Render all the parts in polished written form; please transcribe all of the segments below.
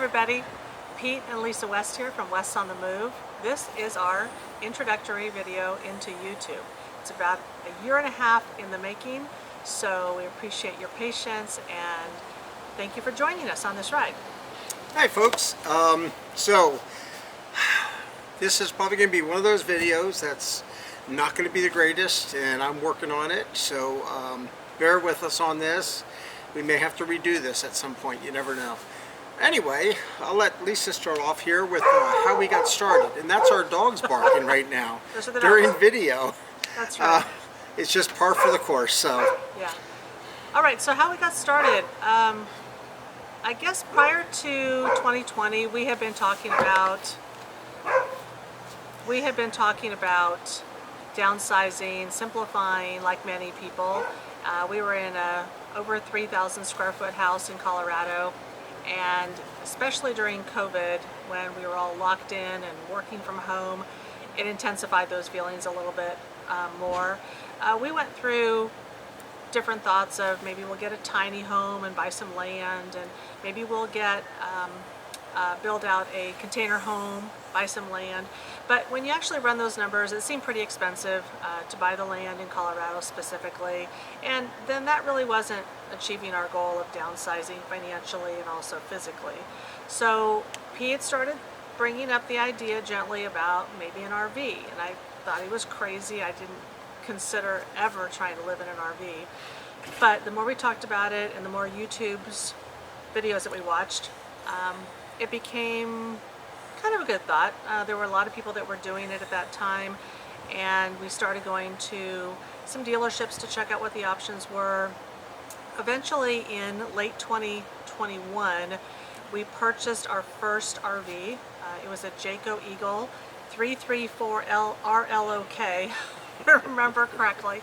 everybody, Pete and Lisa West here from West on the Move. This is our introductory video into YouTube. It's about a year and a half in the making, so we appreciate your patience and thank you for joining us on this ride. Hi folks, so this is probably going to be one of those videos that's not going to be the greatest, and I'm working on it, so bear with us on this. We may have to redo this at some point, you never know. Anyway, I'll let Lisa start off here with how we got started, and that's our dogs barking right now during video. That's right. It's just par for the course, so. Yeah. All right, so how we got started. I guess prior to 2020, we had been talking about downsizing, simplifying, like many people. We were in a over 3,000 square foot house in Colorado, and especially during COVID, when we were all locked in and working from home, it intensified those feelings a little bit more. We went through different thoughts of maybe we'll get a tiny home and buy some land, and maybe we'll get build out a container home, buy some land. But when you actually run those numbers, it seemed pretty expensive to buy the land in Colorado specifically, and then that really wasn't achieving our goal of downsizing financially and also physically. So Pete started bringing up the idea gently about maybe an RV, and I thought he was crazy. I didn't consider ever trying to live in an RV. But the more we talked about it and the more YouTube's videos that we watched, it became kind of a good thought. There were a lot of people that were doing it at that time, and we started going to some dealerships to check out what the options were. Eventually, in late 2021, we purchased our first RV. It was a Jayco Eagle 334RLOK, if I remember correctly.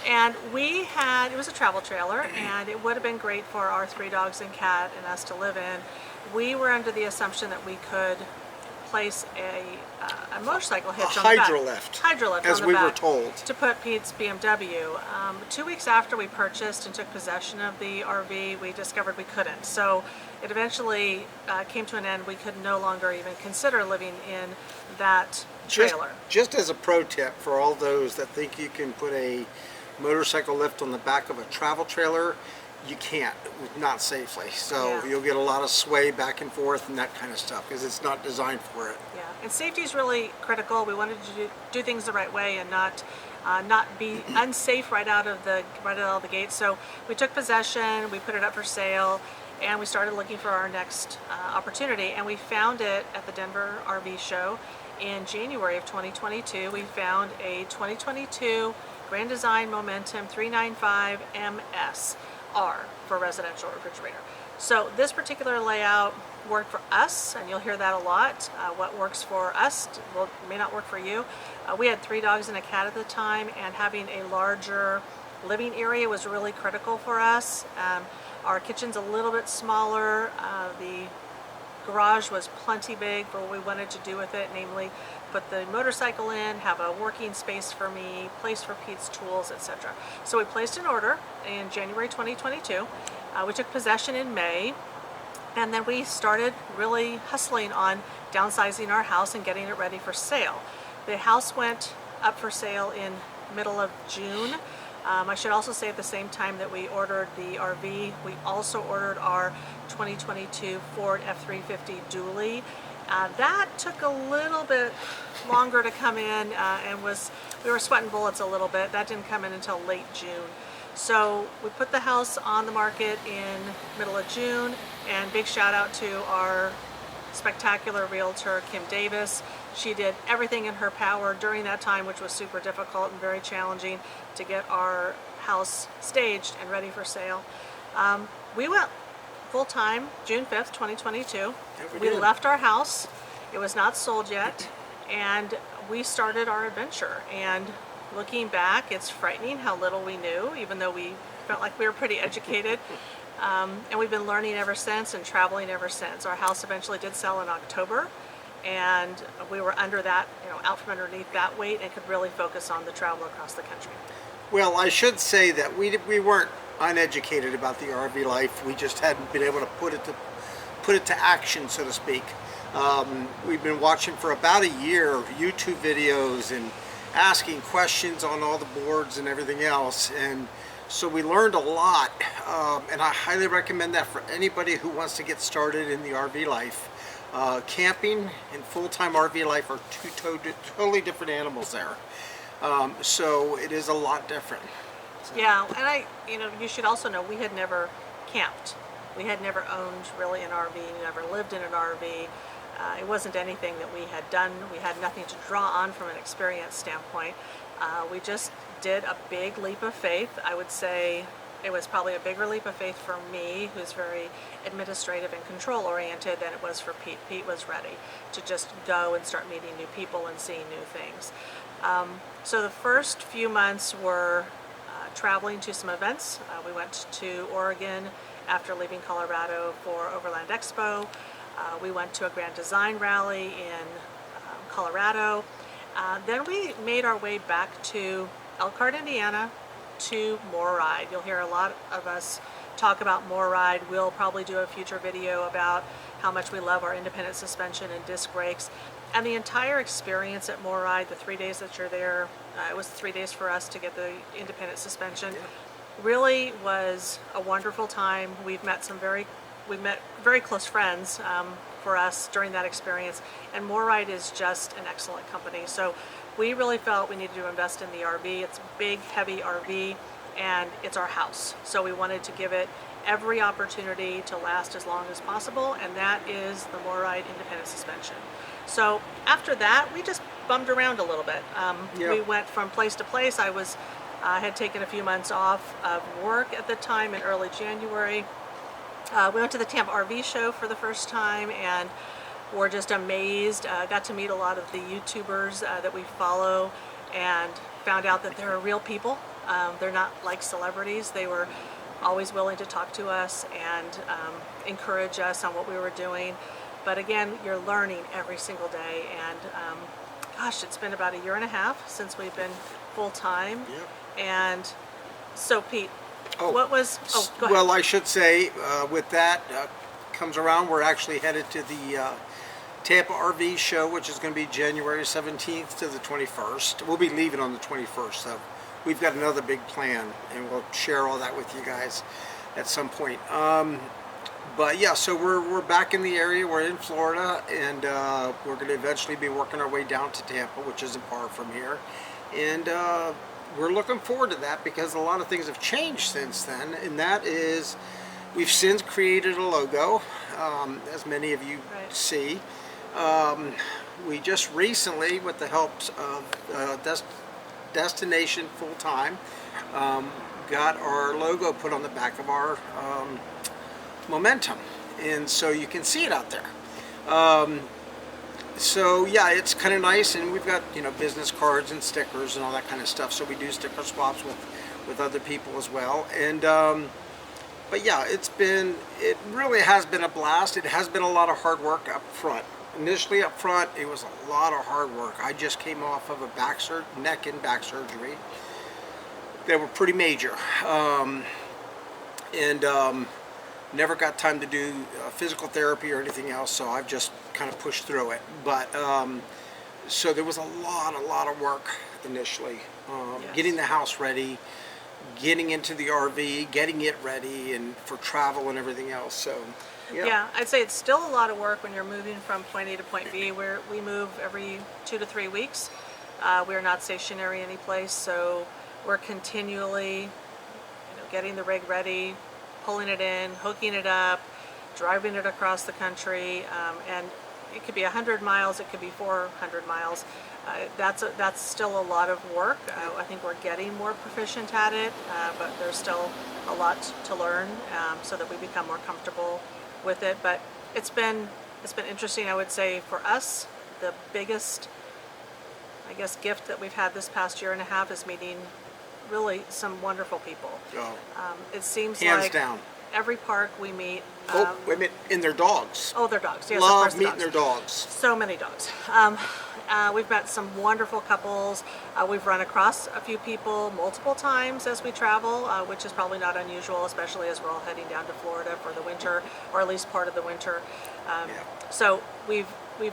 And it was a travel trailer, and it would have been great for our 3 dogs and cat and us to live in. We were under the assumption that we could place a motorcycle hitch on the back. Hydrolift as on the we back were told. To put Pete's BMW. 2 weeks after we purchased and took possession of the RV, we discovered we couldn't. So it eventually came to an end. We could no longer even consider living in that trailer. Just as a pro tip for all those that think you can put a motorcycle lift on the back of a travel trailer, you can't, not safely. So Yeah. You'll get a lot of sway back and forth and that kind of stuff because it's not designed for it. Yeah, and safety is really critical. We wanted to do things the right way and not be unsafe right out of the gate. So we took possession, we put it up for sale, and we started looking for our next opportunity. And we found it at the Denver RV show in January of 2022. We found a 2022 Grand Design Momentum 395 MS R for residential refrigerator. So this particular layout worked for us, and you'll hear that a lot. What works for us may not work for you. We had 3 dogs and a cat at the time, and having a larger living area was really critical for us. Our kitchen's a little bit smaller. The garage was plenty big for what we wanted to do with it, namely put the motorcycle in, have a working space for me, place for Pete's tools, etc. So we placed an order in January 2022. We took possession in May, and then we started really hustling on downsizing our house and getting it ready for sale. The house went up for sale in middle of June. I should also say at the same time that we ordered the RV, we also ordered our 2022 Ford F-350 dually. That took a little bit longer to come in, and we were sweating bullets a little bit. That didn't come in until late June. So we put the house on the market in middle of June, and big shout out to our spectacular realtor, Kim Davis. She did everything in her power during that time, which was super difficult and very challenging, to get our house staged and ready for sale. We went full-time June 5th, 2022. Yeah, we left our house. It was not sold yet, and we started our adventure. And looking back, it's frightening how little we knew, even though we felt like we were pretty educated. And we've been learning ever since and traveling ever since. Our house eventually did sell in October, and we were under that, out from underneath that weight, and could really focus on the travel across the country. Well, I should say that we weren't uneducated about the RV life. We just hadn't been able to put it to put it to action, so to speak. We've been watching for about a year YouTube videos and asking questions on all the boards and everything else, and so we learned a lot, and I highly recommend that for anybody who wants to get started in the RV life. Camping and full-time RV life are two totally different animals there. So it is a lot different. So. Yeah, and you should also know we had never camped. We had never owned really an RV, never lived in an RV. It wasn't anything that we had done. We had nothing to draw on from an experience standpoint. We just did a big leap of faith. I would say it was probably a bigger leap of faith for me, who's very administrative and control oriented, than it was for Pete. Pete was ready to just go and start meeting new people and seeing new things. So the first few months were traveling to some events. We went to Oregon after leaving Colorado for Overland Expo. We went to a Grand Design rally in Colorado. Then we made our way back to Elkhart, Indiana, to MORRIDE. You'll hear a lot of us talk about MORRIDE. We'll probably do a future video about how much we love our independent suspension and disc brakes. And the entire experience at MORRIDE, the 3 days that you're there, it was 3 days for us to get the independent suspension, really was a wonderful time. We met very close friends for us during that experience, and MORRIDE is just an excellent company. So we really felt we needed to invest in the RV. It's a big, heavy RV, and it's our house. So we wanted to give it every opportunity to last as long as possible, and that is the MORRIDE independent suspension. So after that, we just bummed around a little bit. We went from place to place. I had taken a few months off of work at the time in early January. We went to the Tampa RV show for the first time and were just amazed. Got to meet a lot of the YouTubers that we follow and found out that they're real people. They're not like celebrities. They were always willing to talk to us and encourage us on what we were doing. But again, you're learning every single day, and gosh, it's been about 1.5 years since we've been full-time. Yep. And so Pete, go ahead. Well, I should say, with that comes around, we're actually headed to the Tampa RV show, which is going to be January 17th to the 21st. We'll be leaving on the 21st, so we've got another big plan, and we'll share all that with you guys at some point. But yeah, so we're back in the area. We're in Florida, and we're going to eventually be working our way down to Tampa, which isn't far from here. And we're looking forward to that because a lot of things have changed since then, and that is we've since created a logo, as many of you see. We just recently, with the help of Destination Full Time, got our logo put on the back of our Momentum, and so you can see it out there. So yeah, it's kind of nice, and we've got business cards and stickers and all that kind of stuff. So we do sticker swaps with other people as well. And but yeah, it really has been a blast. It has been a lot of hard work up front. Initially up front, it was a lot of hard work. I just came off of a neck and back surgery. They were pretty major, and never got time to do physical therapy or anything else, so I've just kind of pushed through it. But so there was a lot of work initially, getting the house ready, getting into the RV, getting it ready, and for travel and everything else. So yeah, I'd say it's still a lot of work when you're moving from point A to point B. We move every 2 to 3 weeks. We're not stationary any place, so we're continually getting the rig ready, pulling it in, hooking it up, driving it across the country, and it could be 100 miles, it could be 400 miles. That's still a lot of work. I think we're getting more proficient at it, but there's still a lot to learn, so that we become more comfortable with it. But it's been interesting. I would say for us, the biggest, I guess, gift that we've had this past 1.5 years is meeting really some wonderful people. Oh. It seems Hands like down. every park we meet. Oh, wait a minute, in their dogs. Oh, their dogs. Yes, of Love course, the meeting dogs. their dogs. So many dogs. We've met some wonderful couples. We've run across a few people multiple times as we travel, which is probably not unusual, especially as we're all heading down to Florida for the winter, or at least part of the winter. Yeah. So we've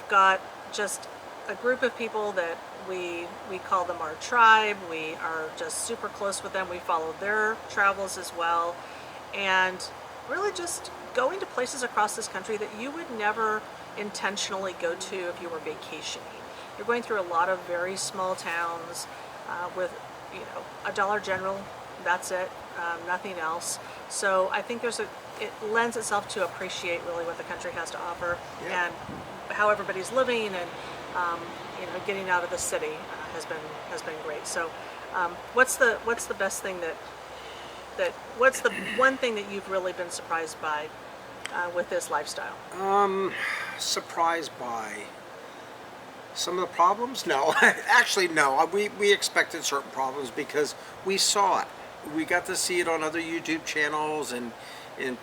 got just a group of people that we call them our tribe. We are just super close with them. We follow their travels as well, and really just going to places across this country that you would never intentionally go to if you were vacationing. You're going through a lot of very small towns with, a Dollar General. That's it, nothing else. So I think it lends itself to appreciate really what the country has to offer, Yeah. and how everybody's living, and getting out of the city has been great. So what's the best thing what's the one thing that you've really been surprised by with this lifestyle? Surprised by some of the problems? No, actually, no. We expected certain problems because we saw it. We got to see it on other YouTube channels and in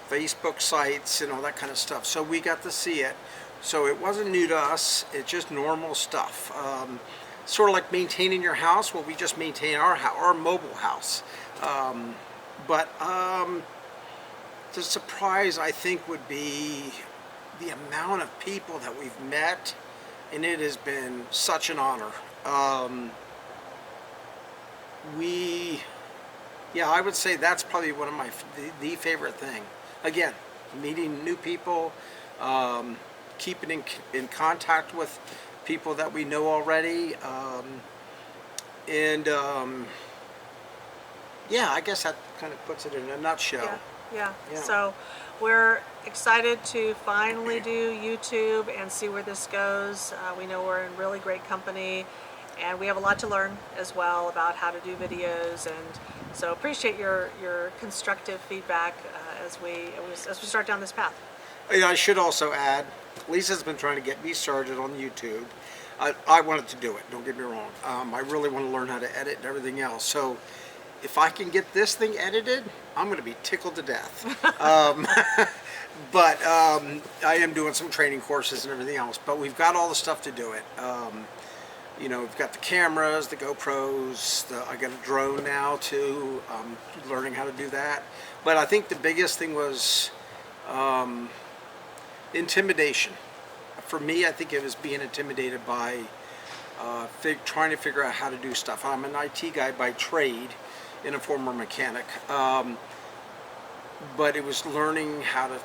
Facebook sites and all that kind of stuff. So we got to see it. So it wasn't new to us. It's just normal stuff. Sort of like maintaining your house. Well, we just maintain our mobile house. But the surprise, I think, would be the amount of people that we've met, and it has been such an honor. Yeah, I would say that's probably one of the favorite thing. Again, meeting new people, keeping in contact with people that we know already, and yeah, I guess that kind of puts it in a nutshell. Yeah. Yeah. So we're excited to finally do YouTube and see where this goes. We know we're in really great company, and we have a lot to learn as well about how to do videos, and so appreciate your constructive feedback as we start down this path. I should also add, Lisa's been trying to get me started on YouTube. I wanted to do it, don't get me wrong. I really want to learn how to edit and everything else. So if I can get this thing edited, I'm going to be tickled to death. But I am doing some training courses and everything else. But we've got all the stuff to do it. We've got the cameras, the GoPros. I got a drone now too. Learning how to do that. But I think the biggest thing was intimidation. For me, I think it was being intimidated by trying to figure out how to do stuff. I'm an IT guy by trade and a former mechanic, but it was learning how to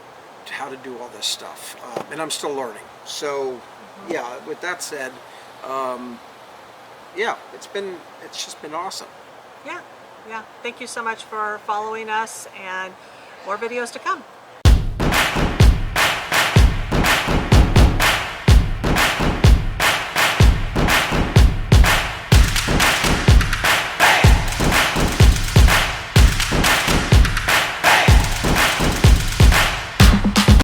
do all this stuff, and I'm still learning. So, yeah. With that said, yeah, it's just been awesome. Yeah. Thank you so much for following us, and more videos to come.